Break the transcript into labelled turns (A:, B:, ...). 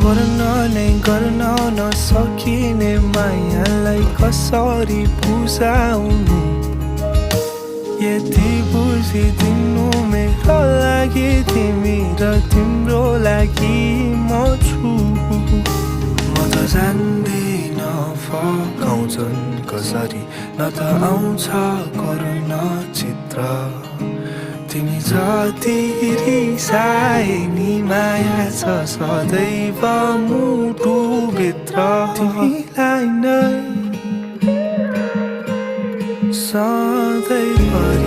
A: गर्न नै गर्न नसकिने मायालाई कसरी बुझाउनु यति बुझिदिनु मेरो लागि तिमी र तिम्रो लागि म छु म त जान्दिन फकाउँछन् कसरी न त आउँछ करुण चित्र तिमी जति रिसाए नि माया छ सदैव मुटुभित्र तिमीलाई नै सधैँभरि